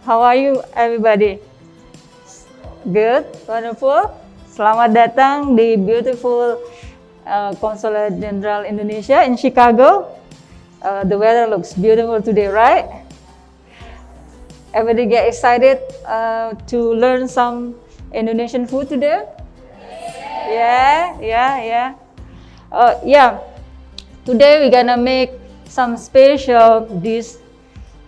How are you, everybody? Good, wonderful. Selamat datang di beautiful Consulate General Indonesia in Chicago. The weather looks beautiful today, right? Everybody get excited to learn some Indonesian food today? Yeah. Today we're gonna make some special dish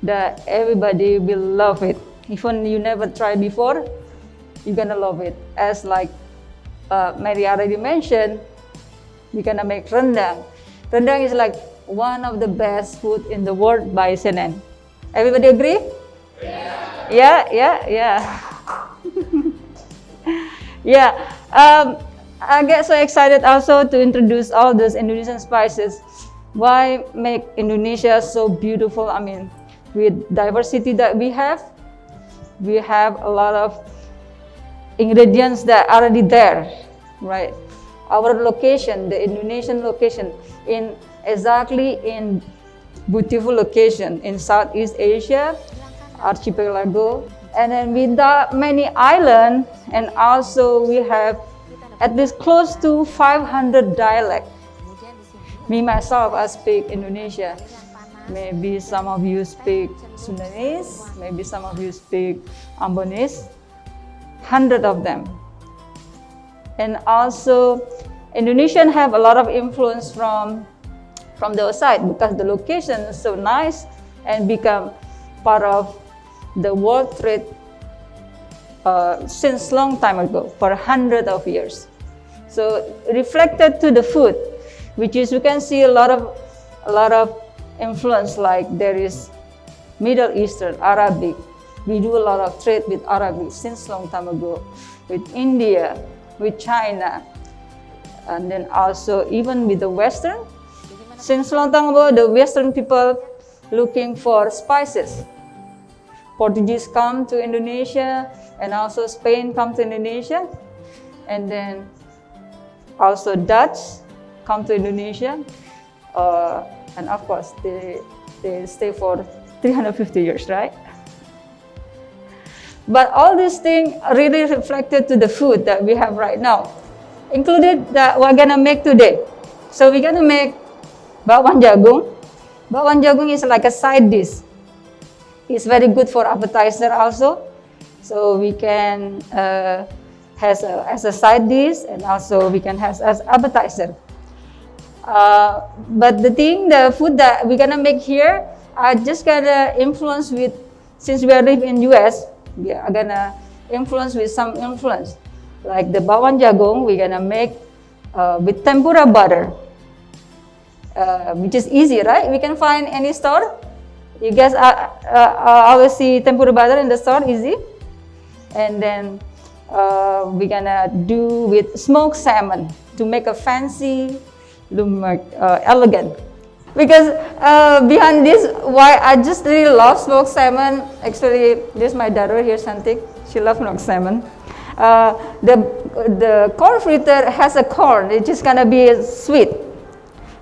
that everybody will love it. Even you never tried before, you're gonna love it. As like Mary already mentioned, we're gonna make rendang. Rendang is like one of the best food in the world by CNN. Everybody agree? Yeah. Yeah. I get so excited also to introduce all those Indonesian spices. Why make Indonesia so beautiful? I mean, with diversity that we have a lot of ingredients that are already there, right? Our location, the Indonesian location, exactly in beautiful location in Southeast Asia, archipelago, and then with that many islands, and also we have at least close to 500 dialects. Me myself, I speak Indonesia. Maybe some of you speak Sundanese, maybe some of you speak Ambonese, 100 of them. And also, Indonesian have a lot of influence from the outside because the location is so nice and become part of the world trade since long time ago, for 100 of years. So reflected to the food, which is you can see a lot of influence, like there is Middle Eastern, Arabic. We do a lot of trade with Arabic since long time ago, with India, with China, and then also even with the Western. Since long time ago, the Western people looking for spices. Portuguese come to Indonesia, and also Spain come to Indonesia, and then also Dutch come to Indonesia, and of course they stay for 350 years, right? But all these things really reflected to the food that we have right now, included that we're gonna make today. So we're gonna make bakwan jagung. Bakwan jagung is like a side dish. It's very good for appetizer also. So we can has as a side dish, and also we can have as appetizer. But the food that we're gonna make here are just gonna influence with, since we are living in US, we are gonna influence with some influence. Like the bakwan jagung, we're gonna make with tempura butter, which is easy, right? We can find any store. You guys always see tempura butter in the store, easy. And then we're gonna do with smoked salmon to make a fancy, look more elegant. Because behind this, why I just really love smoked salmon. Actually, this is my daughter here, Santik. She loves smoked salmon. The corn fritter has a corn. It's just gonna be sweet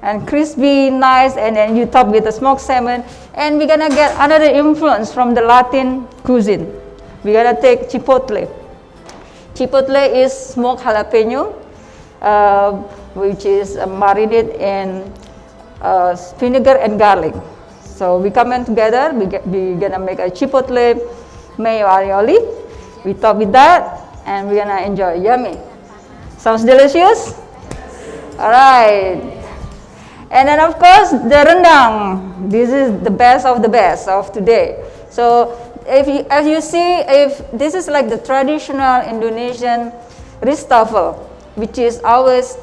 and crispy, nice, and then you top with the smoked salmon. And we're gonna get another influence from the Latin cuisine. We're gonna take chipotle. Chipotle is smoked jalapeno, which is marinated in vinegar and garlic. So we come in together, we're gonna make a chipotle mayo aioli. We top with that, and we're gonna enjoy. Yummy. Sounds delicious? All right. And then of course, the rendang. This is the best of today. So as you see, if this is like the traditional Indonesian ristafel, which is always,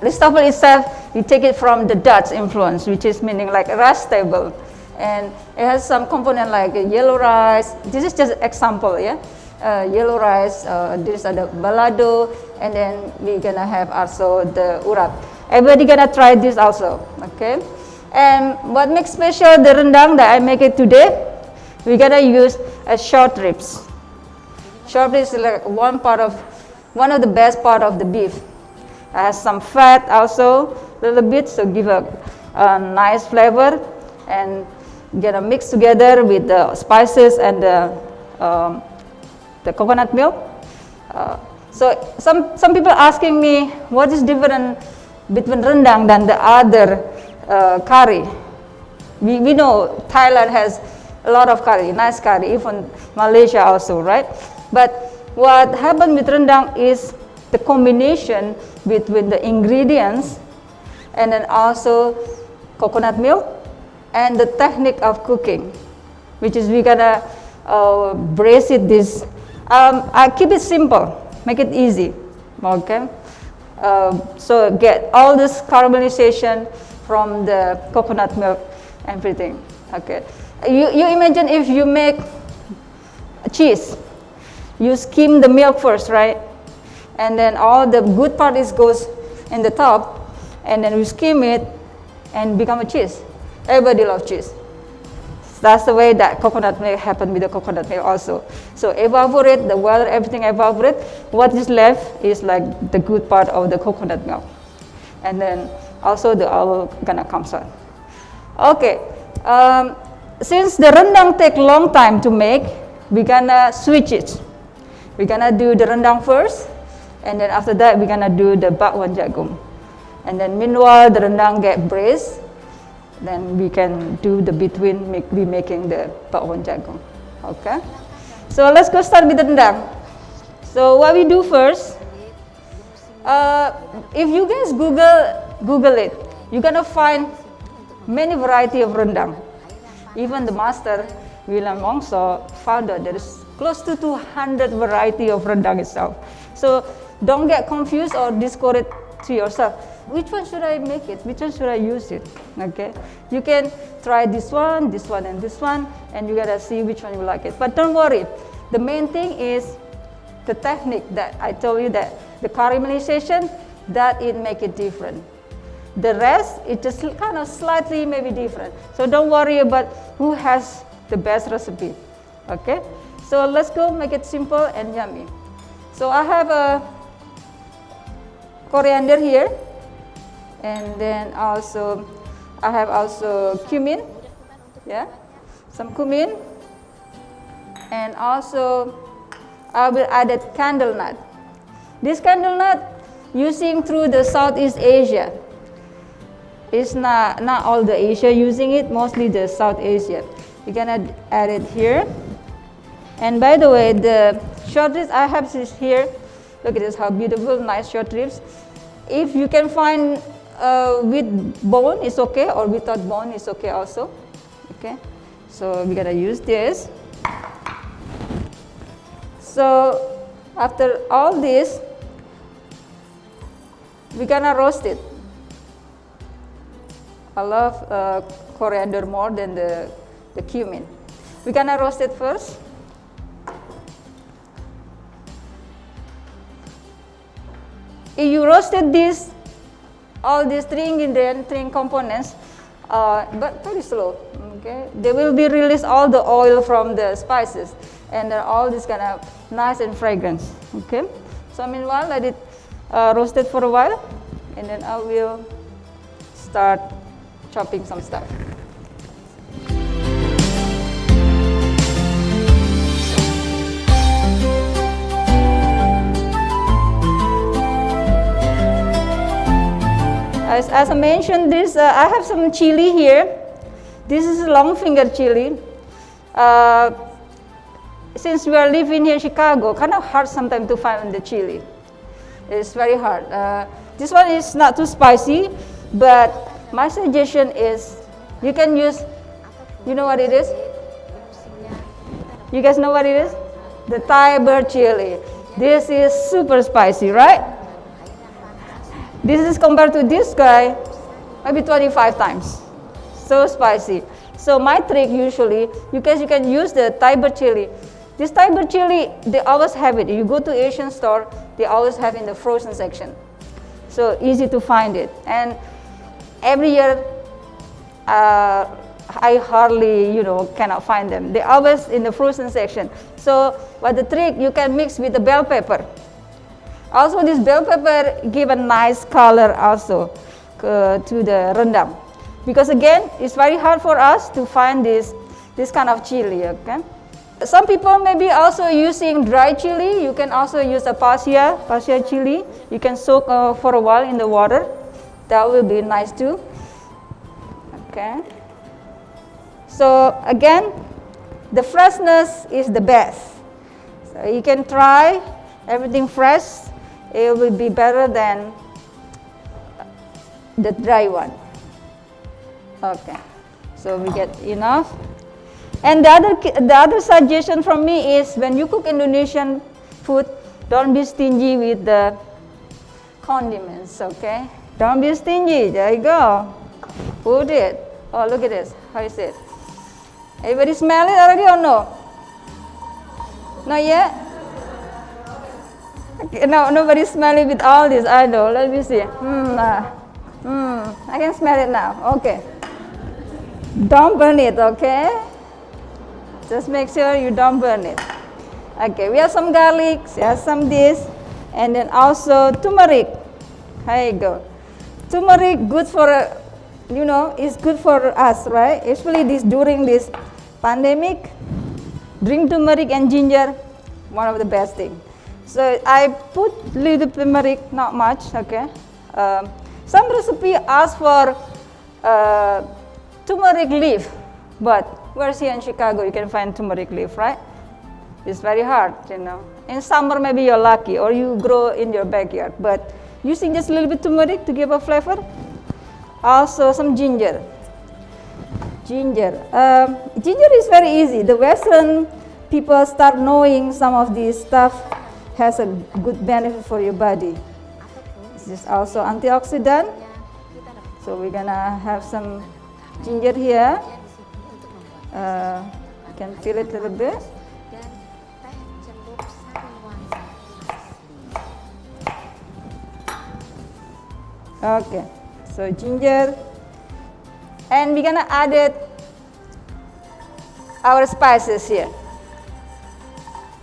ristafel itself, you take it from the Dutch influence, which is meaning like a rice table. And it has some component like yellow rice. This is just example, yeah? Yellow rice, this is the balado, and then we're gonna have also the urap. Everybody gonna try this also, okay? And what makes special the rendang that I make it today, we're gonna use a short ribs. Short ribs is like one of the best part of the beef. It has some fat also, a little bit, so give a nice flavor. And gonna mix together with the spices and the coconut milk. So some people asking me what is different between rendang than the other curry. We know Thailand has a lot of curry, nice curry, even Malaysia also, right? But what happened with rendang is the combination between the ingredients and then also coconut milk and the technique of cooking, which is we're gonna braise it this. I keep it simple, make it easy, okay? So get all this caramelization from the coconut milk, everything, okay? You imagine if you make cheese, you skim the milk first, right? And then all the good part goes in the top, and then we skim it and become a cheese. Everybody loves cheese. That's the way that coconut milk happened with the coconut milk also. So evaporate, the water, everything evaporate. What is left is like the good part of the coconut milk. And then also the oil gonna come out. Okay, since the rendang take long time to make, we're gonna switch it. We're gonna do the rendang first, and then after that we're gonna do the bakwan jagung. And then meanwhile the rendang get braised, then we can do the between, be making the bakwan jagung. Okay, so let's go start with the rendang. So what we do first, if you guys Google it, you're gonna find many variety of rendang. Even the master William Wongso found out there is close to 200 variety of rendang itself. So don't get confused or discouraged to yourself. Which one should I make it? Which one should I use it? Okay, you can try this one, and this one, and you gotta see which one you like it. But don't worry, the main thing is the technique that I told you, that the caramelization, that it make it different. The rest, it just kind of slightly maybe different. So don't worry about who has the best recipe. Okay, so let's go make it simple and yummy. So I have a coriander here, and then also I have also cumin, yeah, some cumin, and also I will add a candle nut. This candle nut using through the Southeast Asia. It's not all the Asia using it, mostly the South Asia. You're gonna add it here. And by the way, the short ribs I have this here. Look at this, how beautiful, nice short ribs. If you can find with bone, it's okay, or without bone, it's okay also. Okay, so we're gonna use this. So after all this, we're gonna roast it. I love coriander more than the cumin. We're gonna roast it first. If you roasted this, all these three ingredients, three components, but very slow, okay? They will be released all the oil from the spices, and all this kind of nice and fragrance, okay? So meanwhile, let it roast it for a while, and then I will start chopping some stuff. As I mentioned this, I have some chili here. This is long finger chili. Since we are living here in Chicago, kind of hard sometimes to find the chili. It's very hard. This one is not too spicy, but my suggestion is you can use, you know what it is? You guys know what it is? The Thai bird chili. This is super spicy, right? This is compared to this guy, maybe 25 times. So spicy. So my trick usually, you can use the Thai bird chili. This Thai bird chili, they always have it. You go to Asian store, they always have in the frozen section. So easy to find it. And every year, I hardly, cannot find them. They always in the frozen section. So, but the trick, you can mix with the bell pepper. Also, this bell pepper give a nice color also to the rendang. because again, it's very hard for us to find this kind of chili, okay? Some people may be also using dry chili. You can also use a passia chili. You can soak for a while in the water. That will be nice too. Okay. So again, the freshness is the best. So you can try everything fresh. It will be better than the dry one. Okay. So we get enough. And the other suggestion from me is when you cook Indonesian food, don't be stingy with the condiments, okay? Don't be stingy. There you go. Put it. Oh, look at this. How is it? Everybody smell it already or no? Not yet? Okay, no, nobody smell it with all this. I know. Let me see. I can smell it now. Okay. Don't burn it, okay? Just make sure you don't burn it. Okay, we have some garlic, we have some this, and then also turmeric. Here you go. Turmeric, good for, is good for us, right? Especially during this pandemic. Drink turmeric and ginger, one of the best things. So I put little turmeric, not much, okay? Some recipe ask for turmeric leaf, but where's here in Chicago, you can find turmeric leaf, right? It's very hard, In summer, maybe you're lucky, or you grow in your backyard. But using just a little bit turmeric to give a flavor. Also, some ginger. Ginger is very easy. The Western people start knowing some of this stuff has a good benefit for your body. This is also antioxidant. So we're gonna have some ginger here. You can feel it a little bit. Okay, so ginger, and we're gonna add our spices here.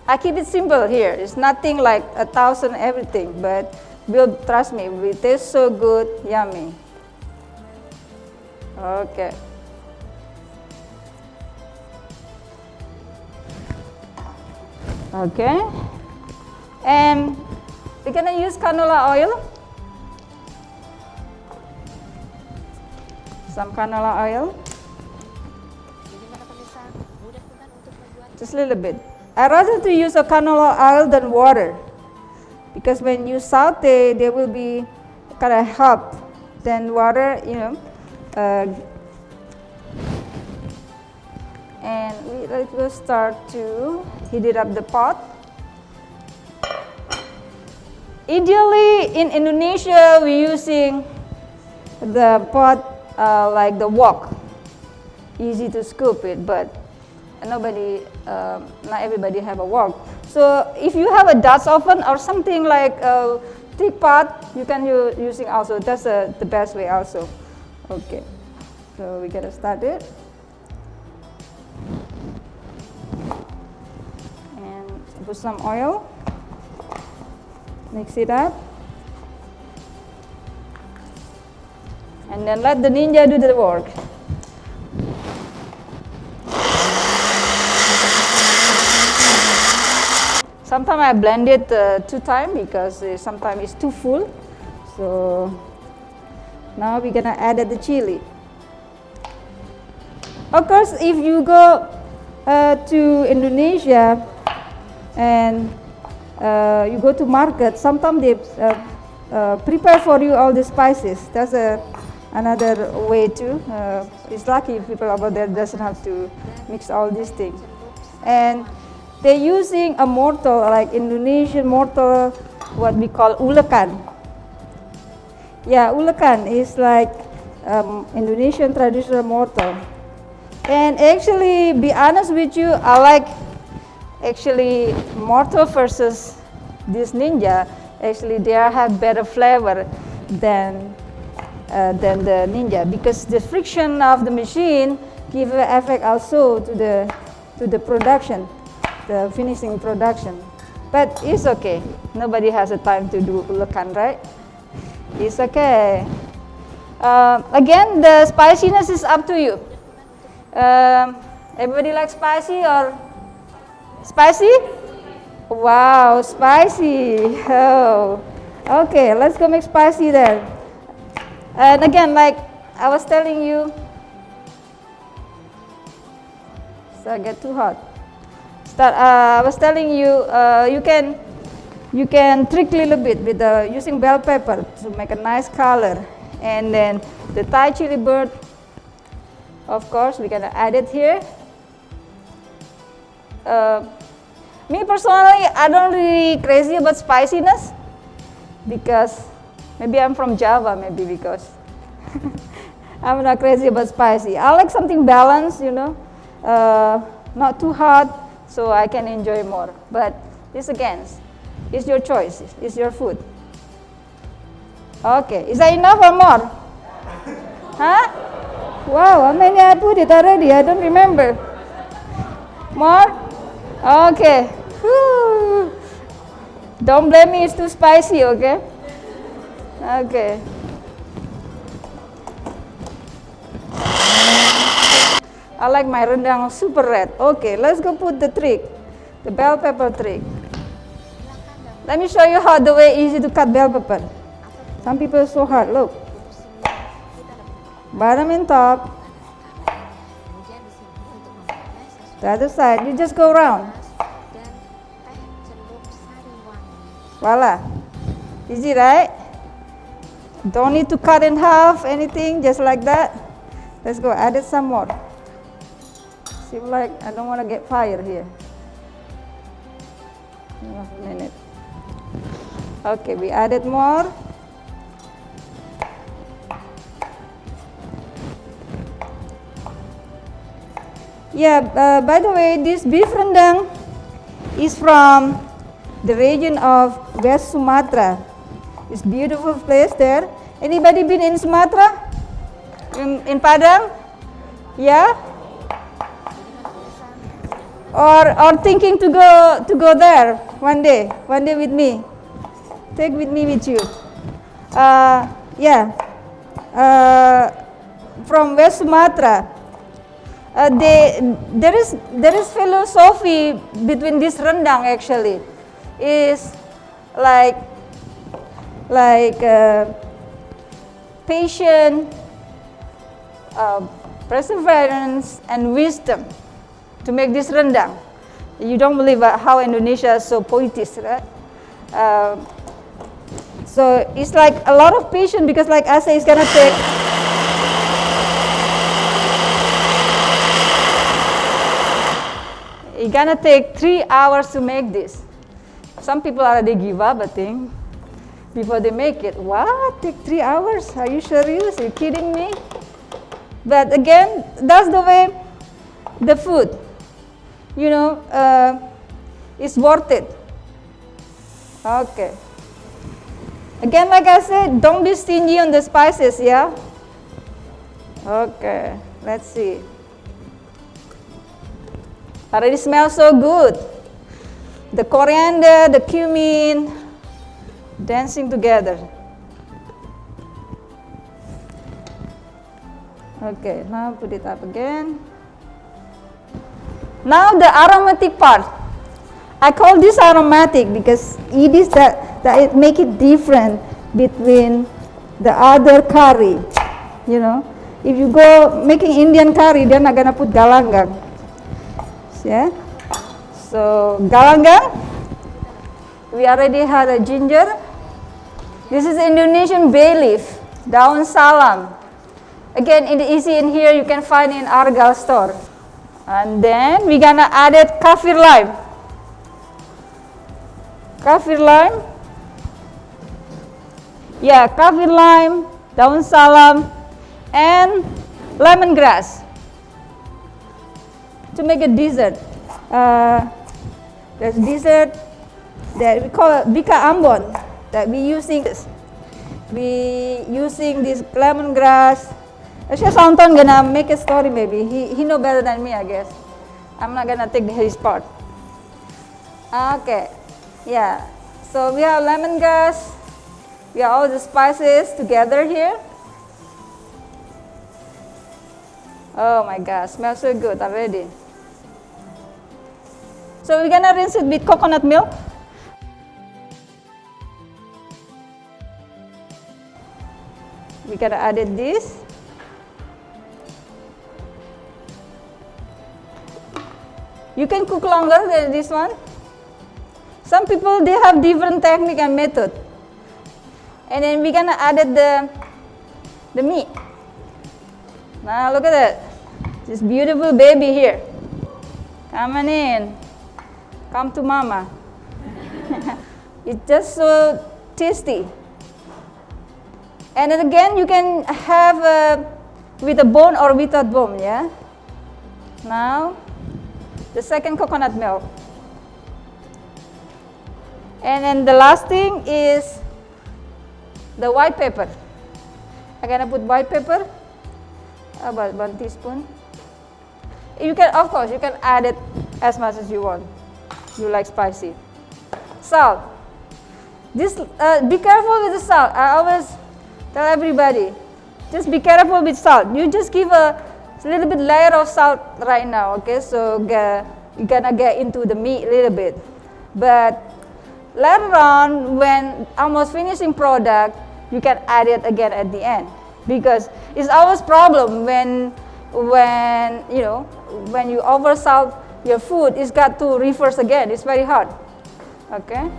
I keep it simple here. It's nothing like 1,000 everything, but trust me, it will taste so good, yummy. Okay. Okay, and we're gonna use canola oil. Some canola oil. Just a little bit. I rather to use a canola oil than water, because when you saute, there will be kind of help than water, and we'll start to heat it up the pot. Ideally, in Indonesia, we're using the pot like the wok. Easy to scoop it, but not everybody have a wok. So if you have a Dutch oven or something like a thick pot, you can using also. That's the best way also. Okay, so we gotta start it. Put some oil, mix it up, and then let the ninja do the work. Sometimes I blend it 2 times because sometimes it's too full. So now we're gonna add the chili. Of course, if you go to Indonesia, and you go to market, sometimes they prepare for you all the spices. That's another way too. It's lucky people over there doesn't have to mix all these things. And they're using a mortar, like Indonesian mortar, what we call ulekan. Yeah, ulekan is like Indonesian traditional mortar. And actually, be honest with you, I like actually mortar versus this ninja. Actually, they have better flavor than the ninja, because the friction of the machine give an effect also to the production, the finishing production. But it's okay. Nobody has a time to do ulekan, right? It's okay. Again, the spiciness is up to you. Everybody likes spicy or spicy? Wow, spicy. Oh, okay, let's go make spicy then. And again, like I was telling you, so I get too hot. I was telling you, you can trick a little bit with using bell pepper to make a nice color, and then the Thai chili bird. Of course, we're gonna add it here. Me personally, I don't really crazy about spiciness because maybe I'm from Java, maybe because I'm not crazy about spicy. I like something balanced, you know, not too hot, so I can enjoy more. But this again, it's your choice, it's your food. Okay, is that enough or more? Huh? Wow, how many I put it already? I don't remember. More? Okay. Whew. Don't blame me, it's too spicy, okay? Okay. I like my rendang super red. Okay, let's go put the trick, the bell pepper trick. Let me show you how the way easy to cut bell pepper. Some people are so hard, look. Bottom and top. The other side, you just go around. Voila. Easy, right? Don't need to cut in half, anything, just like that. Let's go, add it some more. Seems like I don't want to get fire here. A minute. Okay, we added more. Yeah, by the way, this beef rendang is from the region of West Sumatra. It's beautiful place there. Anybody been in Sumatra? In Padang? Yeah? Or thinking to go there one day with me. Take with me with you. Yeah. From West Sumatra. There is philosophy between this rendang actually. Is like patience, perseverance, and wisdom to make this rendang. You don't believe how Indonesia is so poetic, right? So it's like a lot of patience because, like I say, it's gonna take. It's gonna take 3 hours to make this. Some people already give up, I think, before they make it. What? Take 3 hours? Are you serious? Are you kidding me? But again, that's the way the food, you know, is worth it. Okay. Again, like I said, don't be stingy on the spices, yeah? Okay, let's see. Already smells so good. The coriander, the cumin, dancing together. Okay, now put it up again. Now the aromatic part. I call this aromatic because it is that it make it different between the other curry. You know, if you go making Indian curry, they're not gonna put galangal. Yeah. So galangal, we already had a ginger. This is Indonesian bay leaf, daun salam. Again, easy in here, you can find in Argal store. And then we're gonna add it kaffir lime. Kaffir lime. Yeah, kaffir lime, daun salam, and lemongrass to make a dessert. There's dessert that we call bika ambon that we using this. We using this lemongrass. Actually, Santon gonna make a story maybe. He know better than me, I guess. I'm not gonna take his part. Okay, yeah. So we have lemongrass. We have all the spices together here. Oh my gosh, smells so good already. So we're gonna rinse it with coconut milk. We gotta add this. You can cook longer than this one. Some people, they have different technique and method. And then we're gonna add the meat. Now look at that. This beautiful baby here. Come on in. Come to mama. It's just so tasty. And then again, you can have with a bone or without bone, yeah? Now, the second coconut milk. And then the last thing is the white pepper. I'm gonna put white pepper, about 1 teaspoon. You can, of course, you can add it as much as you want. You like spicy. Salt. This, be careful with the salt. I always tell everybody, just be careful with salt. You just give a little bit layer of salt right now, okay? So you're gonna get into the meat a little bit. But later on, when almost finishing product, you can add it again at the end. Because it's always problem when you know, when you over salt your food, it's got to reverse again. It's very hard, okay?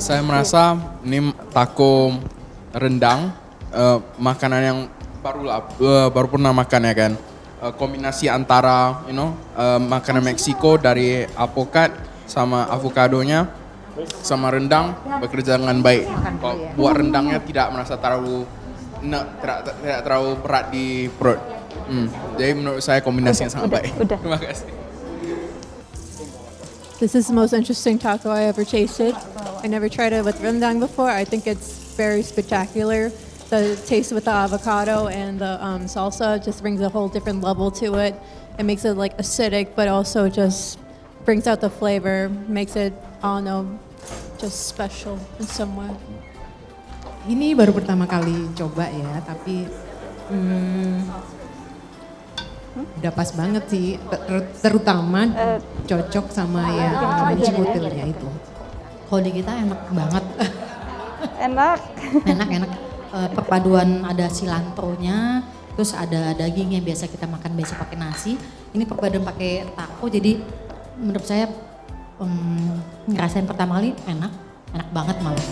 Saya merasa ini taco rendang, makanan yang baru pernah makan ya kan. Kombinasi antara makanan Meksiko dari alpukat sama avokadonya sama rendang bekerja dengan baik. Kalau buat rendangnya tidak merasa terlalu tidak terlalu berat di perut. Jadi menurut saya kombinasinya sangat baik. Terima kasih. This is the most interesting taco I ever tasted. I never tried it with rendang before. I think it's very spectacular. The taste with the avocado and the salsa just brings a whole different level to it. It makes it like acidic, but also just brings out the flavor, makes it, I don't know, just special in some way. Ini baru pertama kali coba ya, tapi udah pas banget sih, terutama cocok sama yang namanya cibutilnya itu. Kalau di kita enak banget. Enak. Enak. Perpaduan ada silantronya, terus ada daging yang biasa kita makan biasa pakai nasi. Ini perpaduan pakai taco, jadi menurut saya ngerasain pertama kali enak banget malah.